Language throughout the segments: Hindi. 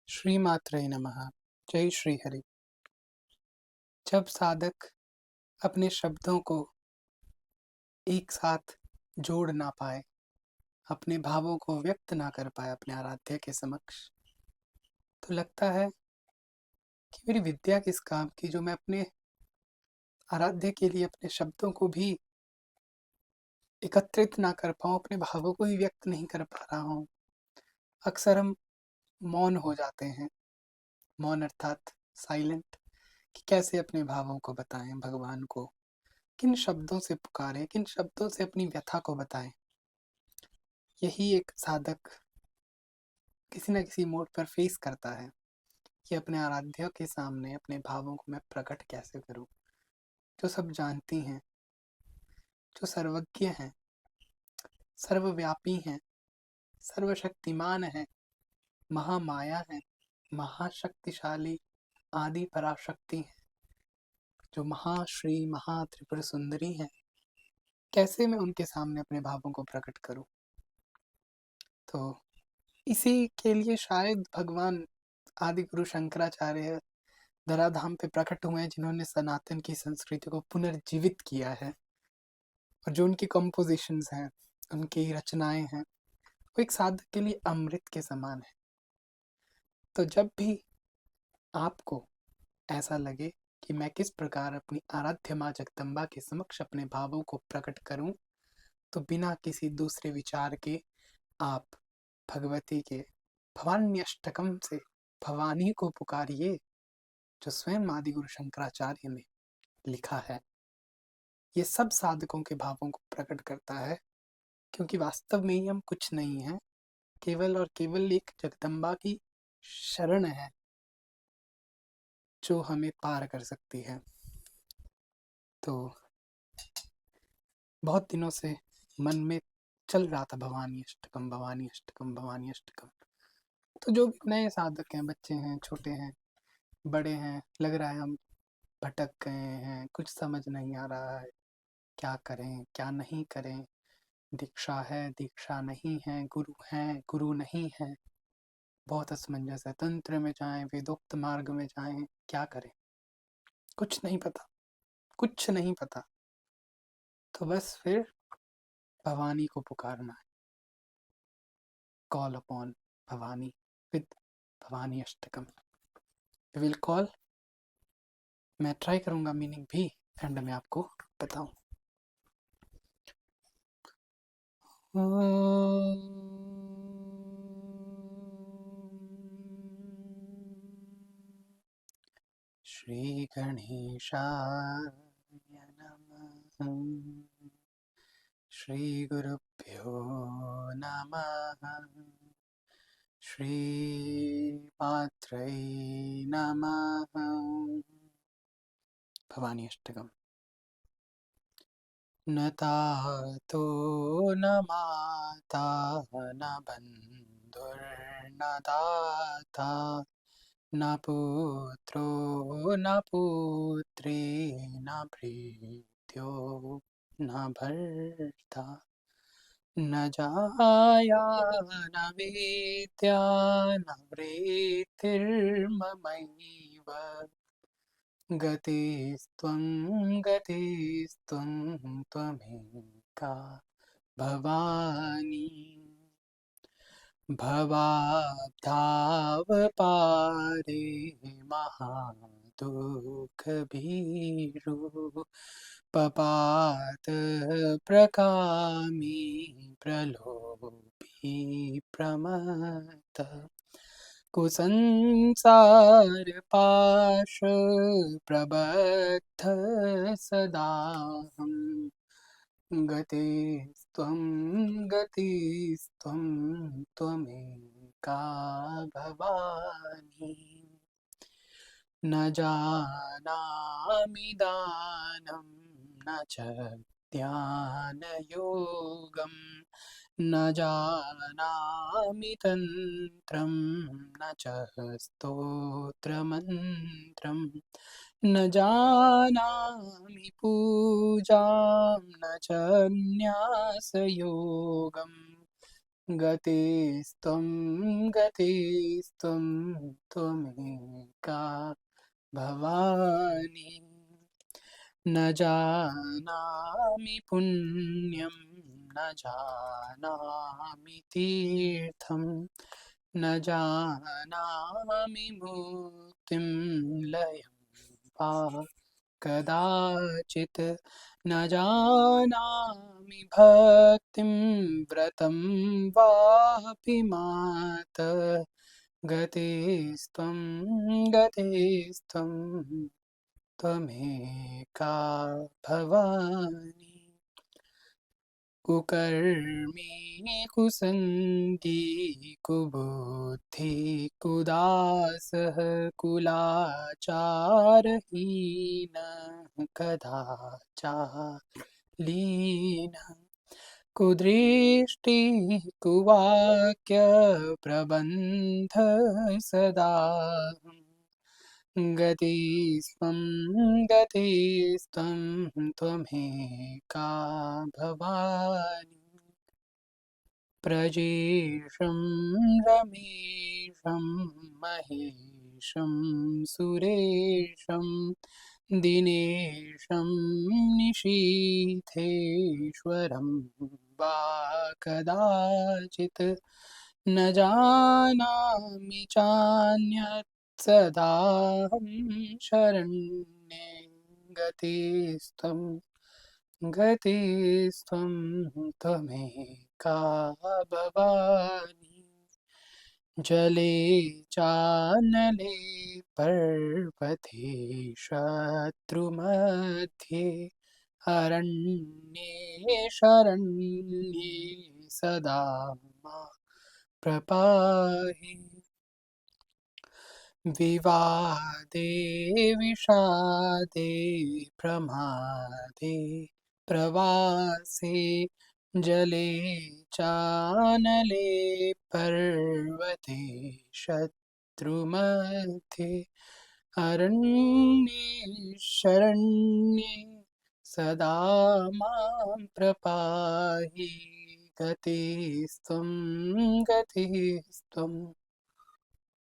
श्रीमात्रे नमः। जय श्री हरि। जब साधक अपने शब्दों को एक साथ जोड़ ना पाए, अपने भावों को व्यक्त ना कर पाए अपने आराध्य के समक्ष, तो लगता है कि मेरी विद्या किस काम की, जो मैं अपने आराध्य के लिए अपने शब्दों को भी एकत्रित ना कर पाऊँ, अपने भावों को ही व्यक्त नहीं कर पा रहा हूँ। अक्सर हम मौन हो जाते हैं, मौन अर्थात साइलेंट, कि कैसे अपने भावों को बताएँ भगवान को, किन शब्दों से पुकारें, किन शब्दों से अपनी व्यथा को बताएँ। यही एक साधक किसी न किसी मोड़ पर फेस करता है कि अपने आराध्य के सामने अपने भावों को मैं प्रकट कैसे करूं, जो सब जानती हैं, जो सर्वज्ञ हैं, सर्वव्यापी हैं, सर्वशक्तिमान हैं, महामाया हैं, महाशक्तिशाली आदि पराशक्ति हैं, जो महाश्री महात्रिपुर सुंदरी हैं। कैसे मैं उनके सामने अपने भावों को प्रकट करूं? तो इसी के लिए शायद भगवान आदि गुरु शंकराचार्य धराधाम पे प्रकट हुए हैं, जिन्होंने सनातन की संस्कृति को पुनर्जीवित किया है। और जो उनकी कंपोजिशंस हैं, उनकी रचनाएं हैं, वो एक साधक के लिए अमृत के समान है। तो जब भी आपको ऐसा लगे कि मैं किस प्रकार अपनी आराध्य माँ जगदम्बा के समक्ष अपने भावों को प्रकट करूं, तो बिना किसी दूसरे विचार के आप भगवती के भवान्यष्टकम से भवानी को पुकारिए, जो स्वयं आदि गुरु शंकराचार्य ने लिखा है। ये सब साधकों के भावों को प्रकट करता है, क्योंकि वास्तव में ही हम कुछ नहीं हैं, केवल और केवल एक जगदम्बा की शरण है जो हमें पार कर सकती है। तो बहुत दिनों से मन में चल रहा था भवानी अष्टकम, भवानी अष्टकम, भवानी अष्टकम। तो जो भी नए साधक हैं, बच्चे हैं, छोटे हैं, बड़े हैं, लग रहा है हम भटक गए हैं, कुछ समझ नहीं आ रहा है, क्या करें क्या नहीं करें, दीक्षा है दीक्षा नहीं है, गुरु हैं गुरु नहीं है, बहुत असमंजस है, तंत्र में जाएं वेदोक्त मार्ग में जाएं, क्या करें, कुछ नहीं पता, कुछ नहीं पता। तो बस फिर भवानी को पुकारना है, call upon Bhavani with Bhavani Ashtakam. We will call, मैं ट्राई करूंगा मीनिंग भी एंड में आपको बताऊं। श्री गणेशाय नमः। श्री गुरुभ्यो नमः। श्री मात्रै नमः। भवानी अष्टकम। न तातो न माता न बन्धुर्न दाता न पुत्रो न पुत्री न भृत्यो न भर्ता न जाया न विद्या न वृत्तिर्ममैव गतिस्त्वं गतिस्त्वं त्वमेका भवानी भवाब्धावपारे महादुःखभीरु पपात प्रकामी प्रलोभी प्रमत्त कुसंसार पाश प्रबद्ध सदाहं गतिस्त्वं गतिस्त्वं त्वमेका भवानी न जानामि दानं न च ध्यानयोगं न जानामि तन्त्रं न च स्तोत्रमन्त्रं न जानामि पूजां न च न्यासयोगं गतिस्त्वं गतिस्त्वं त्वमेका भवानी। न जानामि पुण्यं न जानामि तीर्थं न जानामि मुक्तिं लयं वा कदाचित् न जानामि भक्तिं व्रतं वापि मातः गतिस्त्वं गतिस्त्वं त्वमेका भवानी। कुकर्मी कुसङ्गी कुबुद्धि कुदासः कुलाचारहीनः कदाचारलीनः कुदृष्टिः कुवाक्यप्रबन्धः सदा गतिस्त्वं गतिस्त्वं त्वमेका भवानी। प्रजेशं रमेशं महेशं सुरेशं दिनेशं निशीथेश्वरं वा कदाचित् न जानामि चान्यत् सदाहं शरण्ये गतिस्त्वं गतिस्त्वं त्वमेका भवानी। जले चानले पर्वते शत्रुमध्ये अरण्ये शरण्ये सदा मा प्रपाहि। विवादे विषादे प्रमादे प्रवासे जले चानले पर्वते शत्रुमध्ये अरण्ये शरण्ये सदा मां प्रपाहि। गतिस्त्वं गतिस्त्वं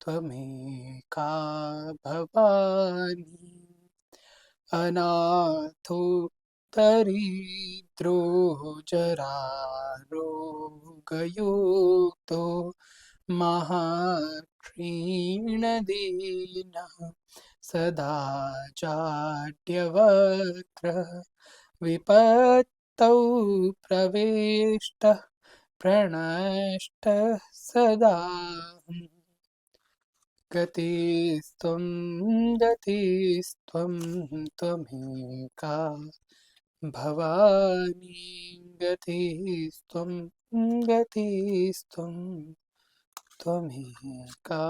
त्वमेका भवानी। अनाथो दरिद्रो जरारोगयुक्तो महाक्षीणदीनः सदा जाड्यवक्त्रः विपत्तौ प्रविष्टः प्रणष्टः सदा गतिस्त्वं गतिस्त्वं त्वमेका भवानी। गतिस्त्वं गतिस्त्वं त्वमेका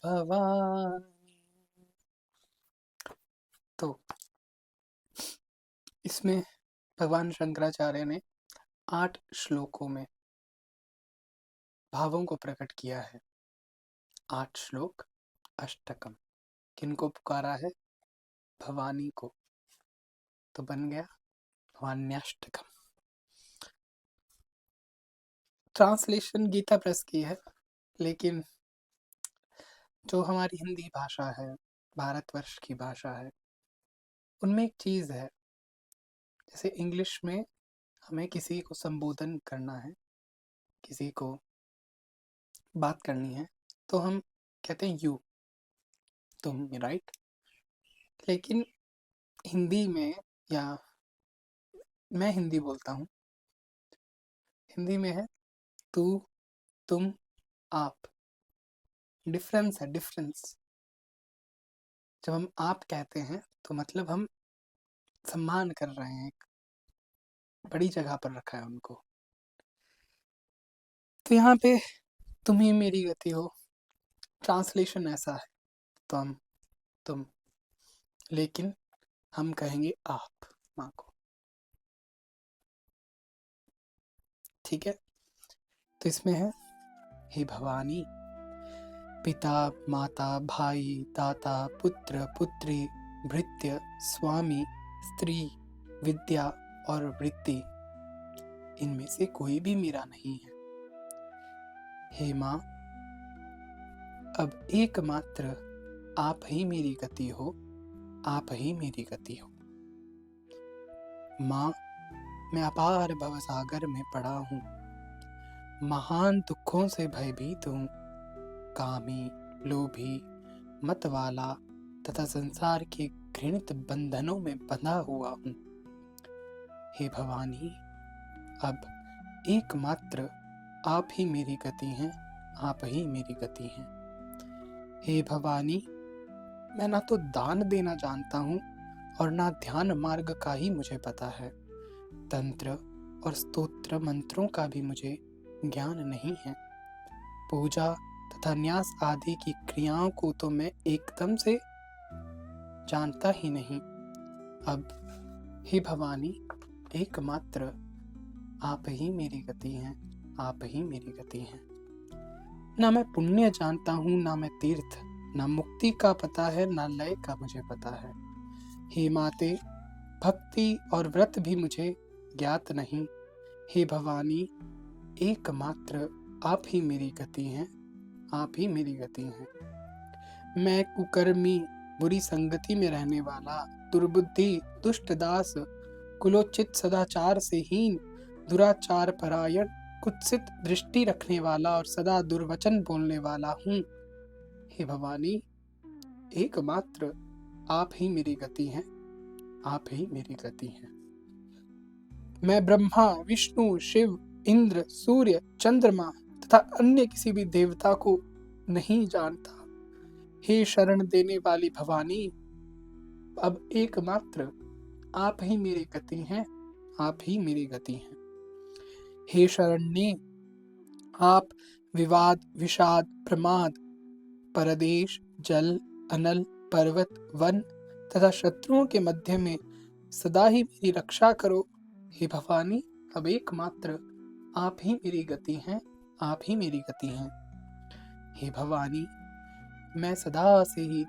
भवानी। तो इसमें भगवान शंकराचार्य ने 8 श्लोकों में भावों को प्रकट किया है। 8 श्लोक अष्टकम। किनको पुकारा है? भवानी को। तो बन गया भवान्याष्टकम। ट्रांसलेशन गीता प्रेस की है, लेकिन जो हमारी हिंदी भाषा है, भारतवर्ष की भाषा है, उनमें एक चीज़ है, जैसे इंग्लिश में हमें किसी को संबोधन करना है, किसी को बात करनी है, तो हम कहते हैं यू, तुम, राइट। लेकिन हिंदी में, या मैं हिंदी बोलता हूँ, हिंदी में है तू, तुम, आप। डिफरेंस है, डिफरेंस। जब हम आप कहते हैं तो मतलब हम सम्मान कर रहे हैं, एक बड़ी जगह पर रखा है उनको। तो यहाँ पे तुम ही मेरी गति हो, ट्रांसलेशन ऐसा है, तुम, लेकिन हम कहेंगे आप माँ को, ठीक है। तो इसमें है, हे भवानी, पिता माता भाई दाता पुत्र पुत्री भृत्य स्वामी स्त्री विद्या और वृत्ति, इनमें से कोई भी मेरा नहीं है। हे माँ, अब एकमात्र आप ही मेरी गति हो, आप ही मेरी गति हो। माँ, मैं अपार भवसागर में पड़ा हूँ, महान दुखों से भयभीत हूँ, कामी, लोभी, मतवाला तथा संसार के घृणित बंधनों में बंधा हुआ हूँ। हे भवानी, अब एकमात्र आप ही मेरी गति हैं, आप ही मेरी गति हैं। हे भवानी, मैं ना तो दान देना जानता हूँ और ना ध्यान मार्ग का ही मुझे पता है। तंत्र और स्तोत्र मंत्रों का भी मुझे ज्ञान नहीं है। पूजा तथा न्यास आदि की क्रियाओं को तो मैं एकदम से जानता ही नहीं। अब हे भवानी, एकमात्र आप ही मेरी गति हैं, आप ही मेरी गति हैं। ना मैं पुण्य जानता हूँ, ना मैं तीर्थ, ना मुक्ति का पता है, ना लय का मुझे पता है। हे माते, भक्ति और व्रत भी मुझे ज्ञात नहीं। हे भवानी, एकमात्र आप ही मेरी गति हैं, आप ही मेरी गति हैं। मैं कुकर्मी, बुरी संगति में रहने वाला, दुर्बुद्धि, दुष्ट दास, कुलोचित सदाचार से हीन, दुराचार परायण, कुत्सित दृष्टि रखने वाला और सदा दुर्वचन बोलने वाला हूँ। हे भवानी, एकमात्र आप ही मेरी गति हैं, आप ही मेरी गति हैं। मैं ब्रह्मा, विष्णु, शिव, इंद्र, सूर्य, चंद्रमा तथा अन्य किसी भी देवता को नहीं जानता। हे शरण देने वाली भवानी, अब एकमात्र आप ही मेरी गति हैं, आप ही मेरी गति हैं। हे शरण्ये, आप विवाद, विषाद, प्रमाद, परदेश, जल, अनल, पर्वत, वन तथा शत्रुओं के मध्य में सदा ही मेरी रक्षा करो। हे भवानी, अब एकमात्र आप ही मेरी गति हैं, आप ही मेरी गति हैं। हे भवानी, मैं सदा से ही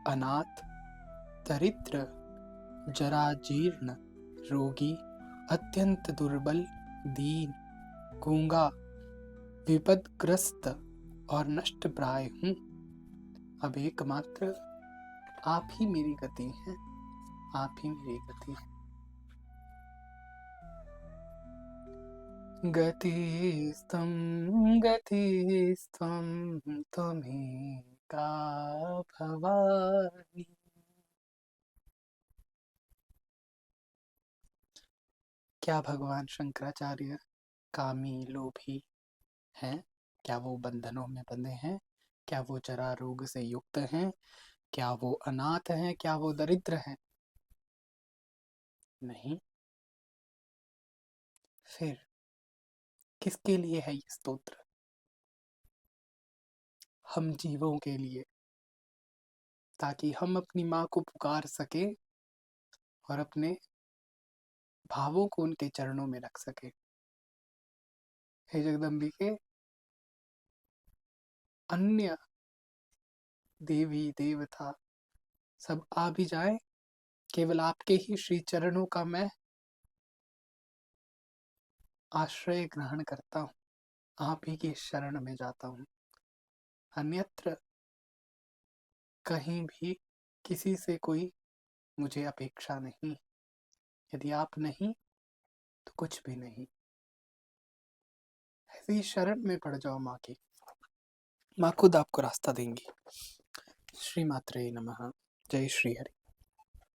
अनाथ, दरिद्र, जराजीर्ण, रोगी, अत्यंत दुर्बल, दीन, गूंगा, विपदग्रस्त और नष्ट प्राय हूँ। अब एकमात्र आप ही मेरी गति हैं, आप ही मेरी गति हैं। गतिस्त्वं गतिस्त्वं त्वमेका भवानी। क्या भगवान शंकराचार्य कामी, लोभी हैं? क्या वो बंधनों में बंधे हैं? क्या वो जरा रोग से युक्त हैं? क्या वो अनाथ हैं? क्या वो दरिद्र हैं? नहीं। फिर किसके लिए है ये स्तोत्र? हम जीवों के लिए, ताकि हम अपनी माँ को पुकार सके और अपने भावों को उनके चरणों में रख सके। हे जगदम्बिके, अन्य देवी देवता सब आ भी जाए, केवल आपके ही श्री चरणों का मैं आश्रय ग्रहण करता हूँ, आप ही की शरण में जाता हूँ। अन्यत्र कहीं भी किसी से कोई मुझे अपेक्षा नहीं। यदि आप नहीं तो कुछ भी नहीं। ऐसी शरण में पड़ जाओ माँ की, माँ खुद आपको रास्ता देंगी। श्री मात्रे नमः। जय श्री हरि।